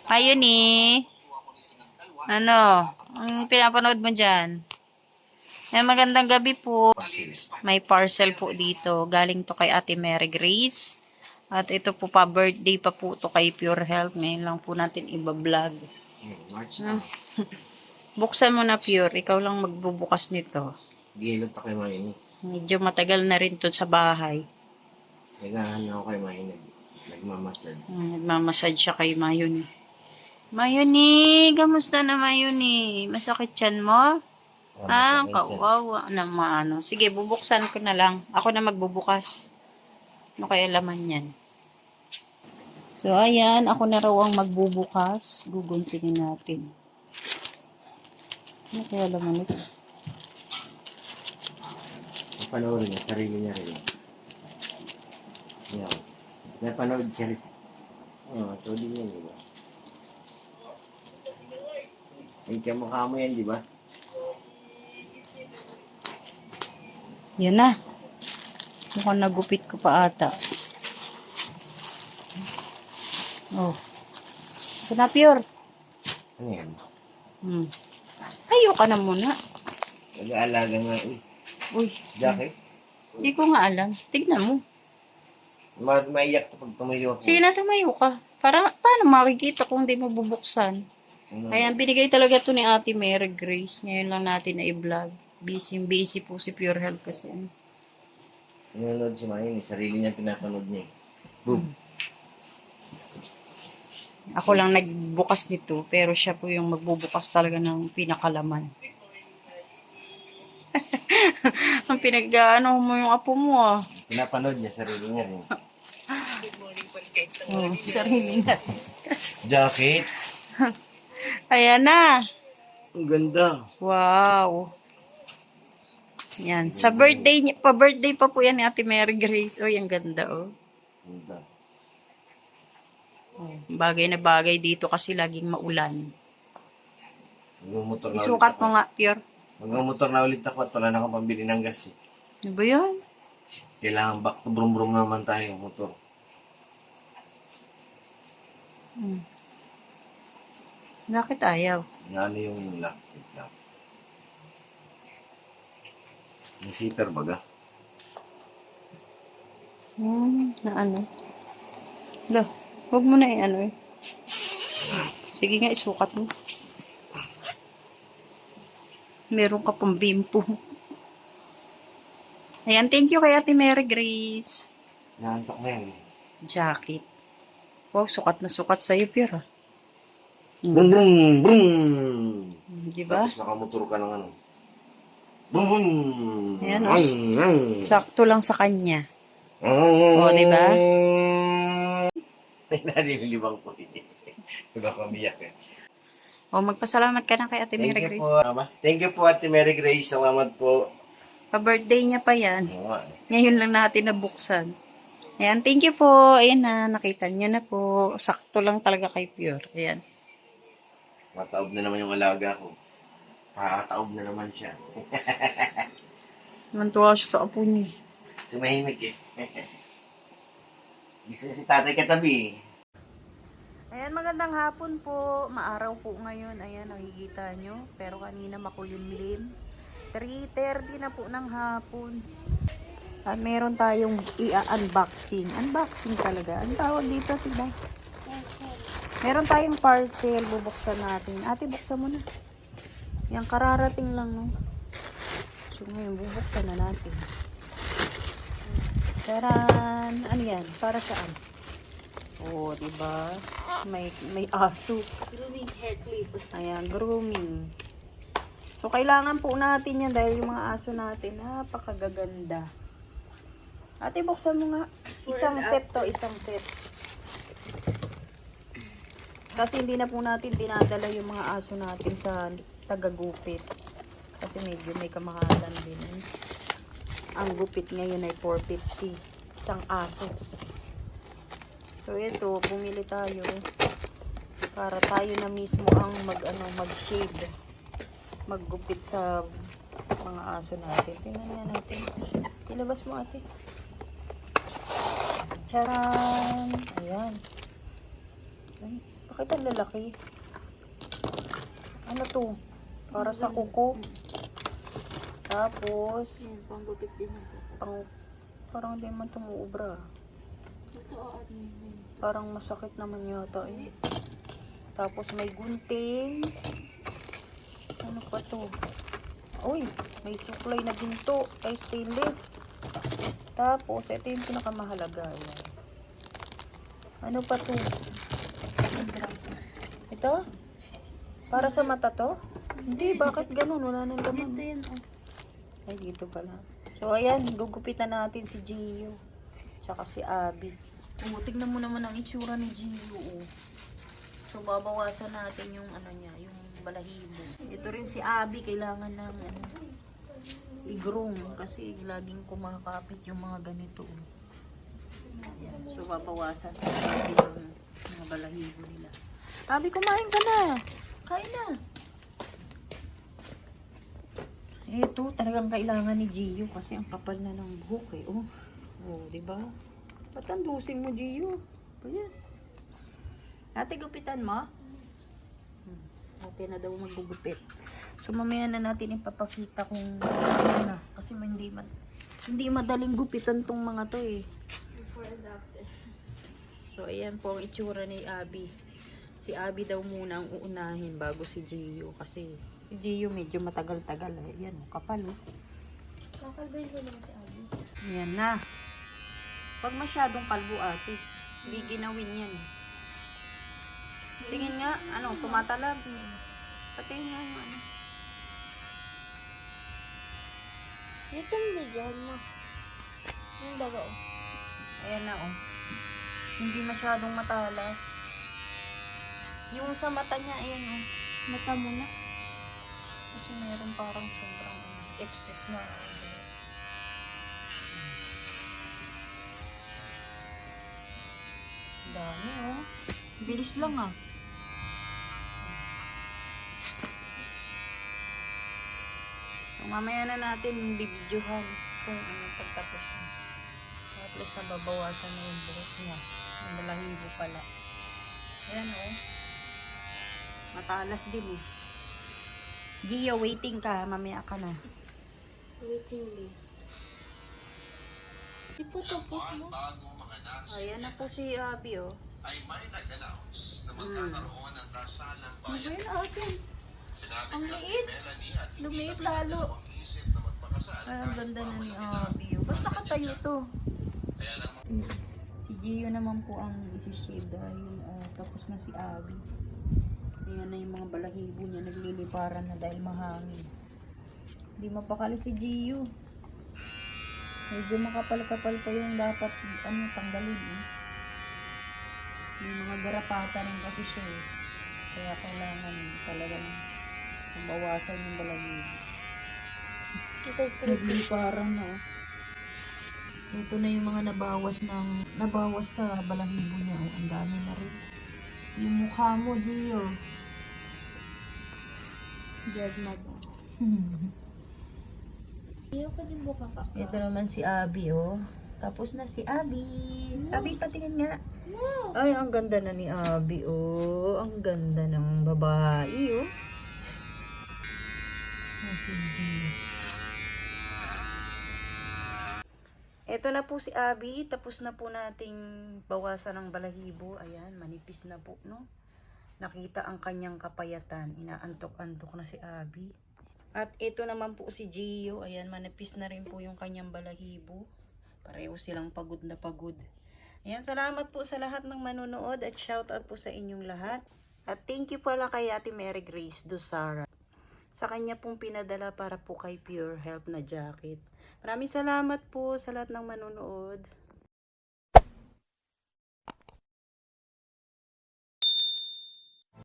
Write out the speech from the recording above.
Ayun eh. Ano? Ang pinapanood mo dyan? Magandang gabi po. May parcel po dito. Galing to kay Ate Mary Grace. At ito po pa, birthday pa po to kay Pure Health. Ngayon lang po natin iba-vlog. March na. Buksan mo na, Pure. Ikaw lang magbubukas nito. Gilot ako kay Maine. Medyo matagal na rin to sa bahay. Nagahan ako kay Maine. Nagmamassage. Nagmamassage siya kay Mayuni. Mayuni, kamusta na Mayuni? Masakit yan mo? Kawawa naman. Ano. Sige, bubuksan ko na lang. Ako na magbubukas. Ano kaya laman yan? So, ayan. Ako na raw ang magbubukas. Guguntingin natin. Ano kaya laman ito? Napanood niya, sarili niya rin. Yan. Napanood siya rin. Ito din yan, di ba? Ay, kamukha mo yan, di ba? Yan na. Mukhang nagupit ko pa ata. Oh. Ito na, Pure. Ano yan? Ayaw ka na muna. Nag-aalaga nga eh. Uy. Jacket? Hindi ko nga alam. Tignan mo. Maiyak to pag tumayo ako. Sige na, tumayo ka. Paano makikita kung hindi mo bubuksan? Ayan, binigay talaga to ni Ate Mary Grace. Ngayon lang natin na i-vlog. Busy po si Pure Health kasi. Nanonood si Maine, sarili niya pinapanood niya eh. Boom. Ako lang nagbukas nito, pero siya po yung magbubukas talaga ng pinakalaman. Ang pinag-ano mo yung apo mo ah. Pinapanood niya, sarili niya rin. Sarili na. Jacket? Ayan na. Ang ganda. Wow. Yan. Sa birthday niya, pa-birthday pa po yan ni Ate Mary Grace. Oh, ang ganda oh. Ganda. Bagay na bagay dito kasi laging maulan. Magmumotor na Isukat ulit mo ako. nga, Pure. Magmumotor na ulit ako at wala na akong pambili ng gas eh. Ano ba yan? Kailangan back to brum-brum naman tayo ng motor. Bakit ayaw? Ano yung lock? Yung zipper baga. Na ano? Lo, huwag mo na ano eh. Sige nga, isukat mo. Meron ka pang bimpo. Ayan, thank you kay Ate Mary Grace. Naantok na yan eh. Jacket. Wow, sukat na sukat sa'yo, Pure. Brum brum brum! Diba? Tapos nakamotor ka ng ano. Brum brum! Ayan o. Sakto lang sa kanya. O, diba? Nalilibang ko eh. Diba pamiyak eh. O, magpasalamat ka na kay Ate Mary Thank you Grace. po, Mama. Thank you po, Ate Mary Grace. Salamat po. Pa-birthday niya pa yan. Oo nga. Ngayon lang natin nabuksan. Ayan, thank you po. Ayan na, nakita niyo na po. Sakto lang talaga kay Pure. Ayan. Mataob na naman yung alaga ko. Pakataob na naman siya. Mantuwa siya sa apo niya. Tumahimik eh. Gusto niya si tatay katabi. Ayan, magandang hapon po. Maaraw po ngayon. Ayan, nakikita nyo. Pero kanina makulimlim. 3:30 na po ng hapon. At meron tayong i-unboxing. Unboxing talaga. Ang tawag dito, diba? Meron tayong parcel. Bubuksan natin. Ate, buksan mo na. Yan, kararating lang, no? So, ngayon, bubuksan na natin. Taran! Ano yan? Para saan? Oh, diba? May aso. Grooming hair clip. Ayan, grooming. So, kailangan po natin yan dahil yung mga aso natin, napakagaganda. Ate, buksan mo nga. Isang set to, isang set. Kasi hindi na po natin dinadala yung mga aso natin sa tagagupit. Kasi medyo may kamahalan din. Ang gupit ngayon ay 450. Isang aso. So, ito, bumili tayo. Para tayo na mismo ang mag-shave. Maggupit sa mga aso natin. Tingnan nga natin. Ilabas mo, ate. Charan! Ayan. Ay, Bakit ang lalaki? Ano to? Para sa kuko. Tapos, Yan, panggupit din ang kuko. parang di man tumuubra. Totoo at may. Parang masakit naman yata eh. Tapos may gunting. Ano pa to? Uy, may suklay na ginto. Ay, stainless. Tapos, ito yung pinakamahalaga. Ayan. Ano pa to? Ito? Para sa mata to? Hindi, bakit ganun? Wala nang laman. Dito yan, oh. Ay, dito pala. So, ayan, gugupitan natin si Gio. Tsaka si Abby. Oh, tignan mo naman ang itsura ni Gio. Oh. So, babawasan natin yung ano niya, yung balahibo. Ito rin si Abby, kailangan ng ano, i-groom kasi laging kumakapit yung mga ganito. Oh. Ayan. So, babawasan natin yung mga balahibo nila. Abby, kumain ka na. Kain na. Ito, talagang kailangan ni Gio kasi ang kapal na ng buhok eh. Oh, oh, di ba? Patandusin mo, Gio. Ayan. Ate, gupitan mo? Ate na daw magugupit. So, mamaya na natin ipapakita kung kasi na. Kasi hindi madaling gupitan tong mga to eh. Before and after. So, ayan po ang itsura ni Abby. Si Abby daw muna ang uunahin bago si Gio. Kasi si Gio medyo matagal-tagal. Ayan, kapal oh. Kakalbayin ko lang si Abby. Ayan na. Pag masyadong kalbo ate, hindi ginawin yan. Tingin nga, ano, tumatalab. Patingin nga yung ano. Itong bigyan mo. Yung baga, oh. Ayan na oh. Hindi masyadong matalas. Yung sa mata niya, ayan oh. Mata mo na. Kasi meron parang sobrang excess na. Dami oh. Bilis lang ah. So mamaya na natin bibidyohan kung ano pagtapos niya. At least nababawasan na yung buhok niya. Yung balahibo pala. Ayan oh. Matalas din eh. Gio, waiting ka. Mamaya ka na. Waiting list. Di po tapos mo. Ayan na po si Abby oh. Ay may nag-announce na magkakaroon ng kasalang Ano ba bayan. yun akin? Sinabi Ang niya ni liit. Melanie at hindi Lumiit kami lalo. nagdalawang isip na magpakasal. Ay, ang kahit ganda na ni pamalaki na Abby oh. Ba't ang nakatayo kanyang to? Kaya lang Si Gio naman po ang isi-shave dahil tapos na si Abby. Ayan na yung mga balahibo niya. Nagliliparan na dahil mahangin. Hindi mapakali si Gio. Medyo makapal-kapal pa yung dapat tanggalin eh. Yung mga garapata rin kasi siya eh. Kaya kailangan talagang mabawasan yung balahibo. Nagliparan na oh. Ito na yung mga nabawas sa balahibo niya. Oh, ang dami na rin. Yung mukha mo, Gio. Dead na ba? Iyo ka din buka ka. Ito naman si Abby, oh. Tapos na si Abby. Abby, patingin nga. Ay, ang ganda na ni Abby, oh. Ang ganda ng babae, oh. Ah, si Gio. Ito na po si Abby. Tapos na po nating bawasan ng balahibo. Ayan, manipis na po, no? Nakita ang kanyang kapayatan. Inaantok-antok na si Abby. At ito naman po si Gio. Ayan, manipis na rin po yung kanyang balahibo. Pareho silang pagod na pagod. Ayan, salamat po sa lahat ng manonood at shoutout po sa inyong lahat. At thank you pala kay Ate Mary Grace Dosara sa kanya pong pinadala para po kay Pure Health na jacket. Maraming salamat po sa lahat ng manonood.